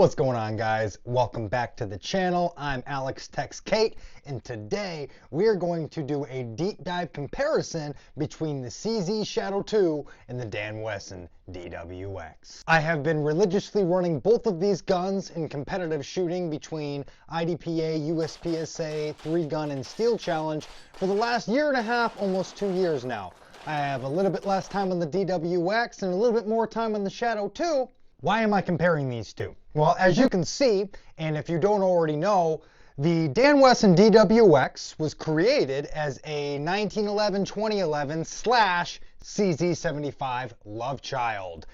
What's going on, guys? Welcome back to the channel. I'm Alex Tex Kate, and today we're going to do a deep dive comparison between the CZ Shadow 2 and the Dan Wesson DWX. I have been religiously running both of these guns in competitive shooting between IDPA, USPSA, 3-gun, and Steel Challenge for the last year and a half, almost 2 years now. I have a little bit less time on the DWX and a little bit more time on the Shadow 2. Why am I comparing these two? Well, as you can see, and if you don't already know, the Dan Wesson DWX was created as a 1911-2011 CZ75 love child.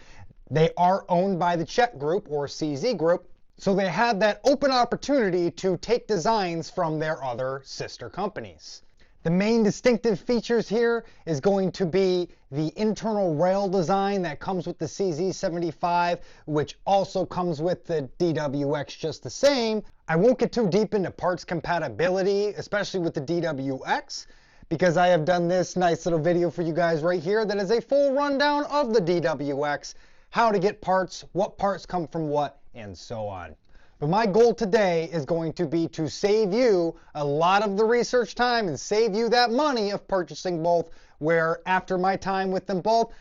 They are owned by the Czech Group or CZ Group, so they had that open opportunity to take designs from their other sister companies. The main distinctive features here is going to be the internal rail design that comes with the CZ75, which also comes with the DWX just the same. I won't get too deep into parts compatibility, especially with the DWX, because I have done this nice little video for you guys right here that is a full rundown of the DWX, how to get parts, what parts come from what, and so on. But my goal today is going to be to save you a lot of the research time and save you that money of purchasing both, where after my time with them both,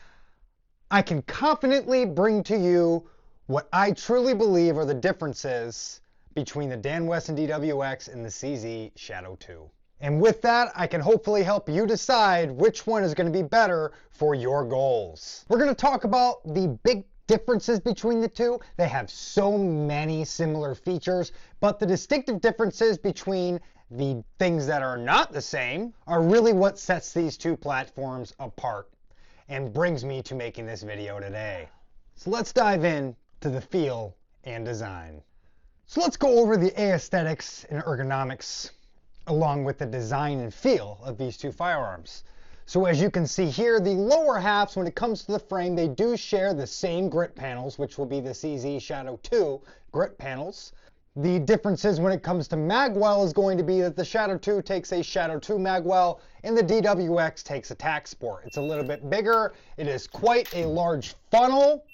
I can confidently bring to you what I truly believe are the differences between the Dan Wesson DWX and the CZ Shadow 2. And with that, I can hopefully help you decide which one is going to be better for your goals. We're going to talk about the big differences between the two. They have so many similar features, but the distinctive differences between the things that are not the same are really what sets these two platforms apart and brings me to making this video today. So let's dive in to the feel and design. So let's go over the aesthetics and ergonomics along with the design and feel of these two firearms. So as you can see here, the lower halves, when it comes to the frame, they do share the same grip panels, which will be the CZ Shadow 2 grip panels. The differences when it comes to magwell is going to be that the Shadow 2 takes a Shadow 2 magwell and the DWX takes a tack sport. It's a little bit bigger. It is quite a large funnel.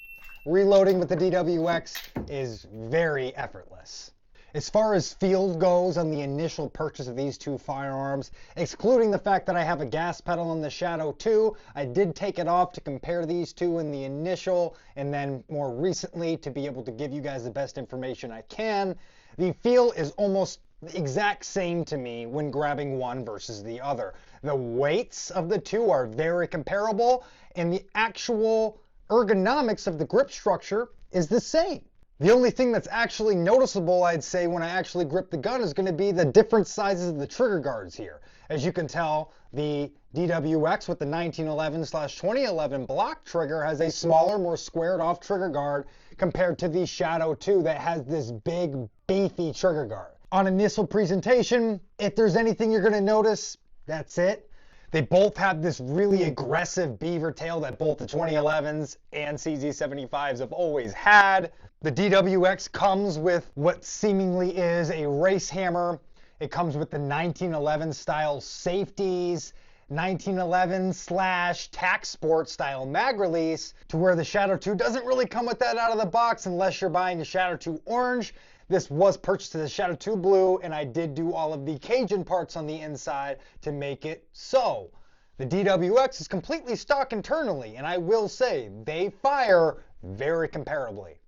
Reloading with the DWX is very effortless. As far as feel goes on the initial purchase of these two firearms, excluding the fact that I have a gas pedal on the Shadow 2, I did take it off to compare these two in the initial and then more recently to be able to give you guys the best information I can. The feel is almost the exact same to me when grabbing one versus the other. The weights of the two are very comparable and the actual ergonomics of the grip structure is the same. The only thing that's actually noticeable, I'd say, when I actually grip the gun is going to be the different sizes of the trigger guards here. As you can tell, the DWX with the 1911/2011 block trigger has a smaller, more squared off trigger guard compared to the Shadow 2 that has this big, beefy trigger guard. On initial presentation, if there's anything you're going to notice, that's it. They both have this really aggressive beaver tail that both the 2011s and CZ75s have always had. The DWX comes with what seemingly is a race hammer. It comes with the 1911 style safeties, 1911/tack sport style mag release, to where the Shadow 2 doesn't really come with that out of the box unless you're buying a Shadow 2 orange. This was purchased as a Shadow 2 blue, and I did do all of the Cajun parts on the inside to make it so. The DWX is completely stock internally, and I will say they fire very comparably.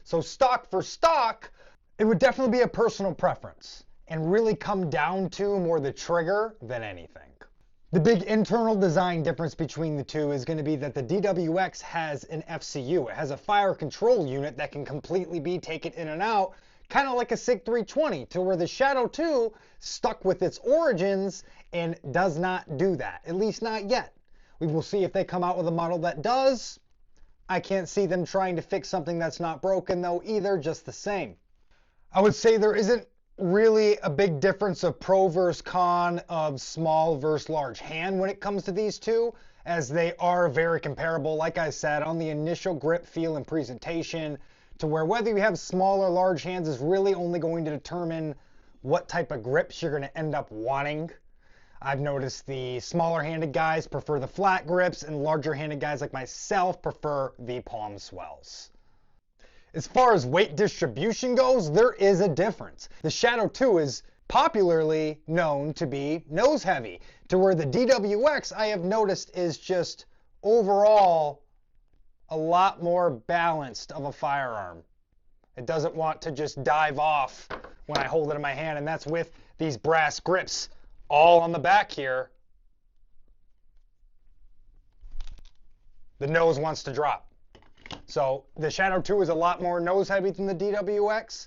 So stock for stock, it would definitely be a personal preference and really come down to more the trigger than anything. The big internal design difference between the two is going to be that the DWX has an FCU. It has a fire control unit that can completely be taken in and out, kind of like a SIG 320, to where the Shadow 2 stuck with its origins and does not do that, at least not yet. We will see if they come out with a model that does. I can't see them trying to fix something that's not broken though either, just the same. I would say there isn't really a big difference of pro versus con, of small versus large hand when it comes to these two, as they are very comparable, like I said, on the initial grip, feel, and presentation, to where whether you have small or large hands is really only going to determine what type of grips you're going to end up wanting. I've noticed the smaller handed guys prefer the flat grips and larger handed guys like myself prefer the palm swells. As far as weight distribution goes, there is a difference. The Shadow 2 is popularly known to be nose heavy, to where the DWX I have noticed is just overall a lot more balanced of a firearm. It doesn't want to just dive off when I hold it in my hand, and that's with these brass grips all on the back here. The nose wants to drop. So the Shadow 2 is a lot more nose heavy than the DWX.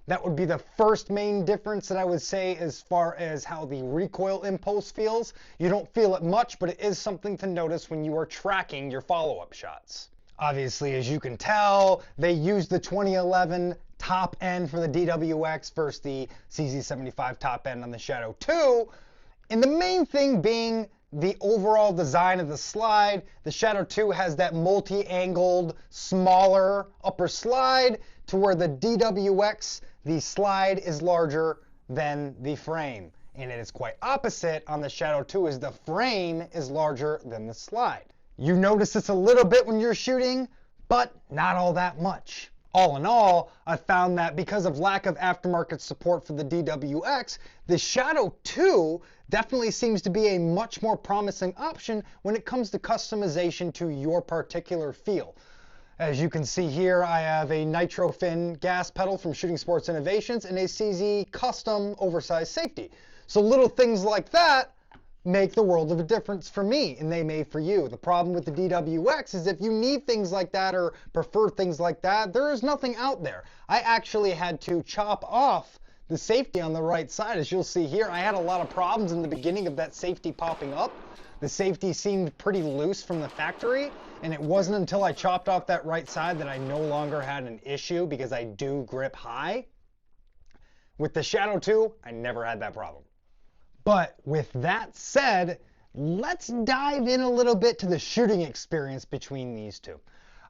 That would be the first main difference that I would say as far as how the recoil impulse feels. You don't feel it much, but it is something to notice when you are tracking your follow-up shots. Obviously, as you can tell, they used the 2011 top end for the DWX versus the CZ75 top end on the Shadow 2. And the main thing being the overall design of the slide. The Shadow 2 has that multi-angled, smaller upper slide, to where the DWX, the slide is larger than the frame. And it is quite opposite on the Shadow 2, as the frame is larger than the slide. You notice this a little bit when you're shooting, but not all that much. All in all, I found that because of lack of aftermarket support for the DWX, the Shadow 2 definitely seems to be a much more promising option when it comes to customization to your particular feel. As you can see here, I have a nitro fin gas pedal from Shooting Sports Innovations and a CZ custom oversized safety. So little things like that make the world of a difference for me, and they may for you. The problem with the DWX is if you need things like that or prefer things like that, there is nothing out there. I actually had to chop off the safety on the right side. As you'll see here, I had a lot of problems in the beginning of that safety popping up. The safety seemed pretty loose from the factory, and it wasn't until I chopped off that right side that I no longer had an issue, because I do grip high. With the Shadow 2, I never had that problem. But with that said, let's dive in a little bit to the shooting experience between these two.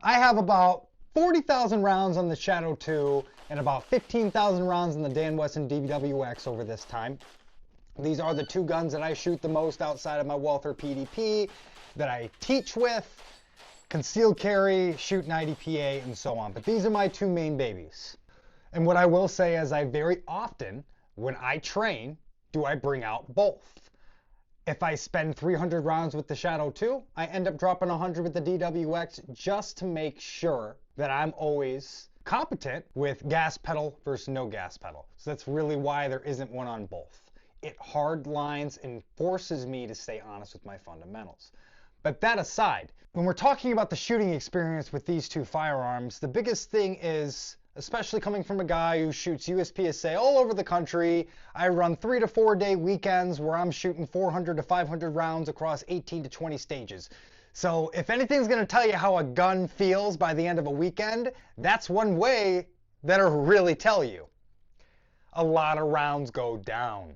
I have about 40,000 rounds on the Shadow 2 and about 15,000 rounds on the Dan Wesson DWX over this time. These are the two guns that I shoot the most outside of my Walther PDP, that I teach with, concealed carry, shoot 90 PA, and so on. But these are my two main babies. And what I will say is, I very often, when I train, do I bring out both. If I spend 300 rounds with the Shadow 2, I end up dropping 100 with the DWX, just to make sure that I'm always competent with gas pedal versus no gas pedal. So that's really why there isn't one on both. It hard lines and forces me to stay honest with my fundamentals. But that aside, when we're talking about the shooting experience with these two firearms, the biggest thing is, especially coming from a guy who shoots USPSA all over the country, I run 3 to 4 day weekends where I'm shooting 400 to 500 rounds across 18 to 20 stages. So if anything's going to tell you how a gun feels by the end of a weekend, that's one way that'll really tell you. A lot of rounds go down.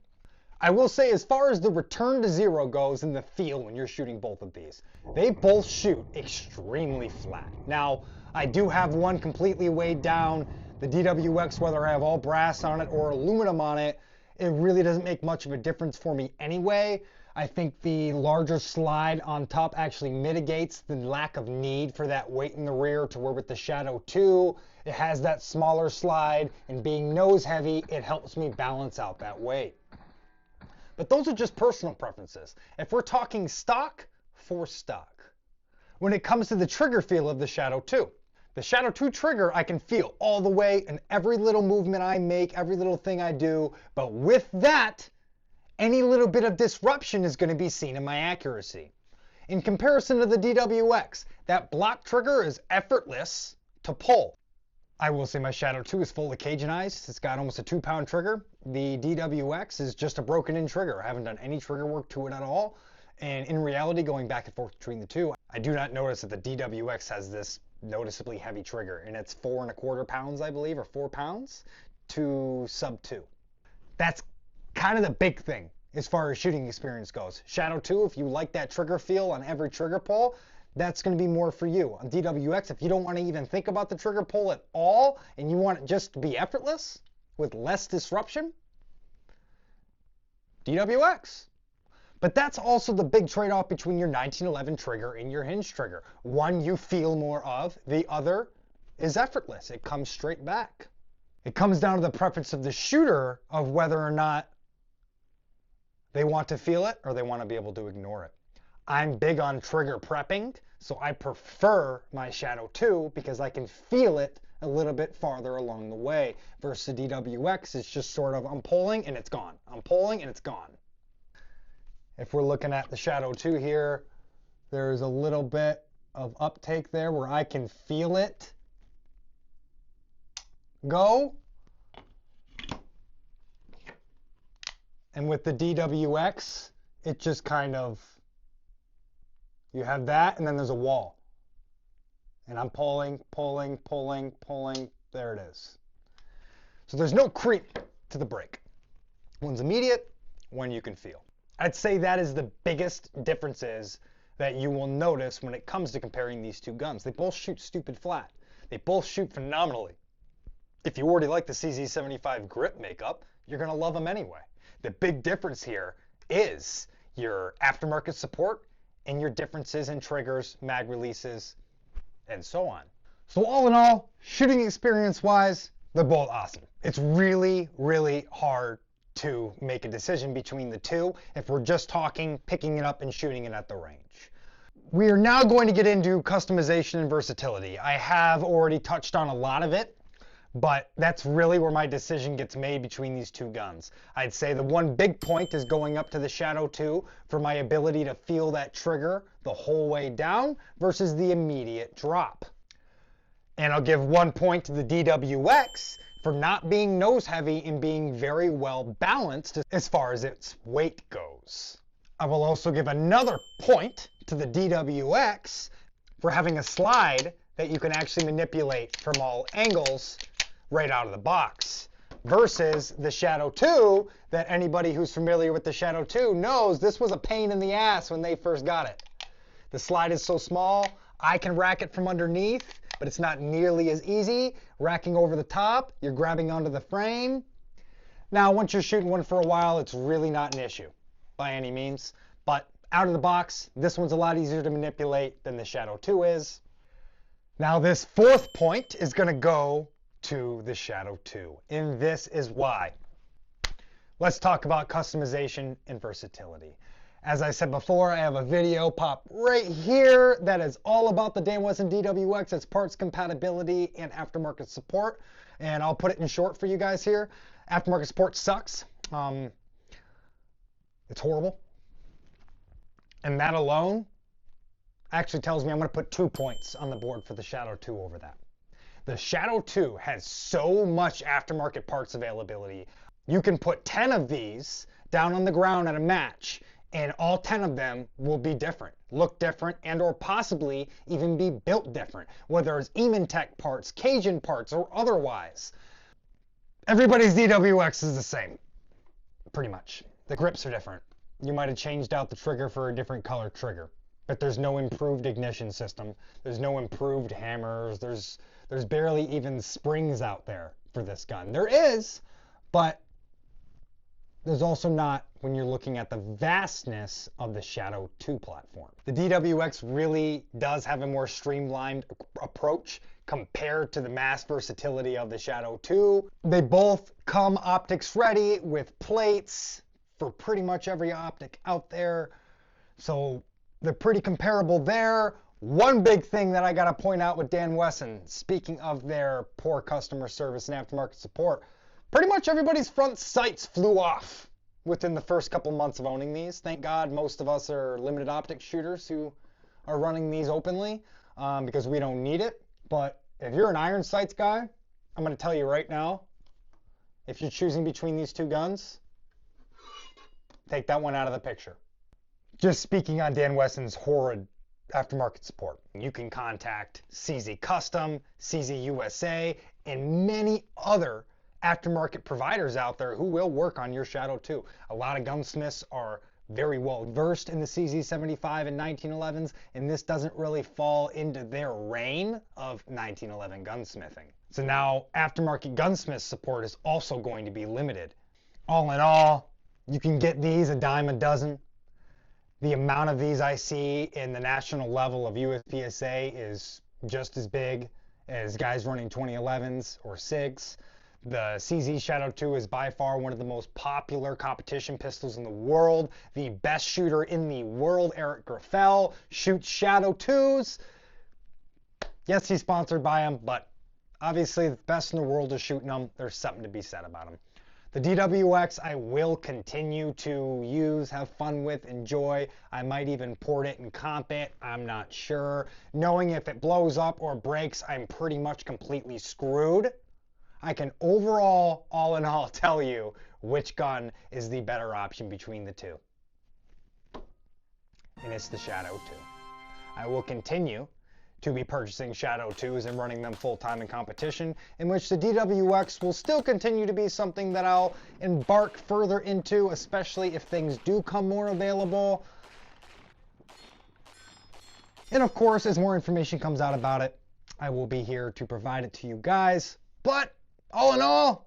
I will say, as far as the return to zero goes and the feel when you're shooting both of these, they both shoot extremely flat. Now, I do have one completely weighed down. The DWX, whether I have all brass on it or aluminum on it, it really doesn't make much of a difference for me anyway. I think the larger slide on top actually mitigates the lack of need for that weight in the rear, to where with the Shadow 2, it has that smaller slide, and being nose heavy, it helps me balance out that weight. But those are just personal preferences. If we're talking stock, for stock. When it comes to the trigger feel of the Shadow 2, the Shadow 2 trigger I can feel all the way in every little movement I make, every little thing I do, but with that, any little bit of disruption is going to be seen in my accuracy. In comparison to the DWX, that block trigger is effortless to pull. I will say my Shadow 2 is fully Cajunized. It's got almost a 2-pound trigger. The DWX is just a broken-in trigger. I haven't done any trigger work to it at all. And in reality, going back and forth between the two, I do not notice that the DWX has this noticeably heavy trigger. And it's 4¼ pounds, I believe, or 4 pounds to sub 2. That's kind of the big thing as far as shooting experience goes. Shadow 2, if you like that trigger feel on every trigger pull, that's going to be more for you. On DWX, if you don't want to even think about the trigger pull at all, and you want it just to be effortless with less disruption, DWX. But that's also the big trade-off between your 1911 trigger and your hinge trigger. One you feel more of, the other is effortless. It comes straight back. It comes down to the preference of the shooter of whether or not they want to feel it or they want to be able to ignore it. I'm big on trigger prepping, so I prefer my Shadow 2 because I can feel it a little bit farther along the way. Versus the DWX, it's just sort of, I'm pulling and it's gone. I'm pulling and it's gone. If we're looking at the Shadow 2 here, there's a little bit of uptake there where I can feel it go. And with the DWX, it just kind of, you have that and then there's a wall. And I'm pulling, pulling, pulling, pulling. There it is. So there's no creep to the brake. One's immediate, one you can feel. I'd say that is the biggest differences that you will notice when it comes to comparing these two guns. They both shoot stupid flat. They both shoot phenomenally. If you already like the CZ75 grip makeup, you're going to love them anyway. The big difference here is your aftermarket support and your differences in triggers, mag releases, and so on. So all in all, shooting experience wise, they're both awesome. It's really, really hard to make a decision between the two if we're just talking picking it up and shooting it at the range. We are now going to get into customization and versatility. I have already touched on a lot of it, but that's really where my decision gets made between these two guns. I'd say the one big point is going up to the Shadow 2 for my ability to feel that trigger the whole way down versus the immediate drop. And I'll give 1 point to the DWX for not being nose heavy and being very well balanced as far as its weight goes. I will also give another point to the DWX for having a slide that you can actually manipulate from all angles right out of the box, versus the Shadow 2 that anybody who's familiar with the Shadow 2 knows this was a pain in the ass when they first got it. The slide is so small, I can rack it from underneath, but it's not nearly as easy. Racking over the top, you're grabbing onto the frame. Now, once you're shooting one for a while, it's really not an issue by any means, but out of the box, this one's a lot easier to manipulate than the Shadow 2 is. Now, this fourth point is going to go to the Shadow 2, and this is why. Let's talk about customization and versatility. As I said before, I have a video pop right here that is all about the Dan Wesson DWX. It's parts compatibility and aftermarket support, and I'll put it in short for you guys here. Aftermarket support sucks. It's horrible. And that alone actually tells me I'm going to put 2 points on the board for the Shadow 2 over that. The Shadow 2 has so much aftermarket parts availability. You can put 10 of these down on the ground at a match, and all 10 of them will be different, look different, and or possibly even be built different, whether it's Eamon-Tech parts, Cajun parts, or otherwise. Everybody's DWX is the same, pretty much. The grips are different. You might have changed out the trigger for a different color trigger, but there's no improved ignition system. There's no improved hammers. There's barely even springs out there for this gun. There is, but there's also not when you're looking at the vastness of the Shadow 2 platform. The DWX really does have a more streamlined approach compared to the mass versatility of the Shadow 2. They both come optics ready with plates for pretty much every optic out there. So they're pretty comparable there. One big thing that I got to point out with Dan Wesson, speaking of their poor customer service and aftermarket support, pretty much everybody's front sights flew off within the first couple months of owning these. Thank God most of us are limited optic shooters who are running these openly because we don't need it. But if you're an iron sights guy, I'm going to tell you right now, if you're choosing between these two guns, take that one out of the picture. Just speaking on Dan Wesson's horrid aftermarket support, you can contact CZ Custom, CZ USA, and many other aftermarket providers out there who will work on your Shadow 2. A lot of gunsmiths are very well versed in the CZ75 and 1911s, and this doesn't really fall into their reign of 1911 gunsmithing. So now aftermarket gunsmith support is also going to be limited. All in all, you can get these a dime a dozen. The amount of these I see in the national level of USPSA is just as big as guys running 2011s or SIGs. The CZ Shadow 2 is by far one of the most popular competition pistols in the world. The best shooter in the world, Eric Graffel, shoots Shadow 2s. Yes, he's sponsored by him, but obviously the best in the world is shooting them. There's something to be said about him. The DWX I will continue to use, have fun with, enjoy. I might even port it and comp it. I'm not sure. Knowing if it blows up or breaks, I'm pretty much completely screwed. I can overall, all in all, tell you which gun is the better option between the two. And it's the Shadow 2. I will continue to be purchasing Shadow 2s and running them full-time in competition, in which the DWX will still continue to be something that I'll embark further into, especially if things do come more available. And of course, as more information comes out about it, I will be here to provide it to you guys. But all in all,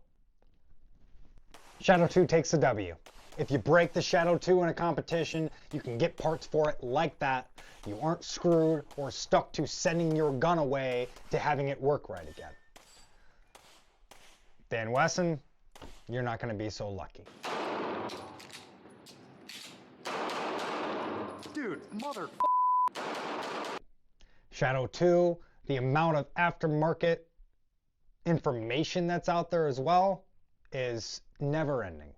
Shadow 2 takes the W. If you break the Shadow 2 in a competition, you can get parts for it like that. You aren't screwed or stuck to sending your gun away to having it work right again. Dan Wesson, you're not going to be so lucky. Dude, mother. Shadow 2, the amount of aftermarket information that's out there as well is never ending.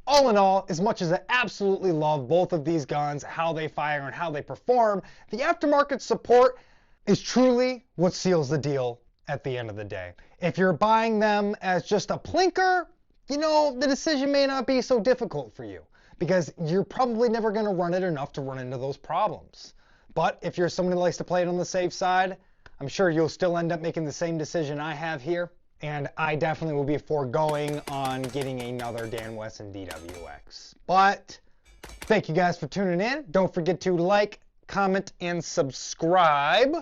All in all, as much as I absolutely love both of these guns, how they fire and how they perform, the aftermarket support is truly what seals the deal at the end of the day. If you're buying them as just a plinker, you know, the decision may not be so difficult for you because you're probably never going to run it enough to run into those problems. But if you're someone who likes to play it on the safe side, I'm sure you'll still end up making the same decision I have here. And I definitely will be foregoing on getting another Dan Wesson DWX. But thank you guys for tuning in. Don't forget to like, comment, and subscribe.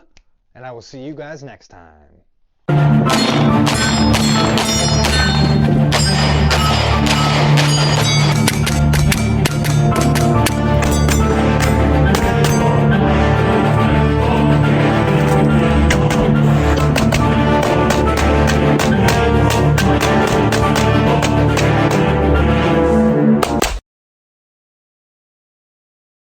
And I will see you guys next time.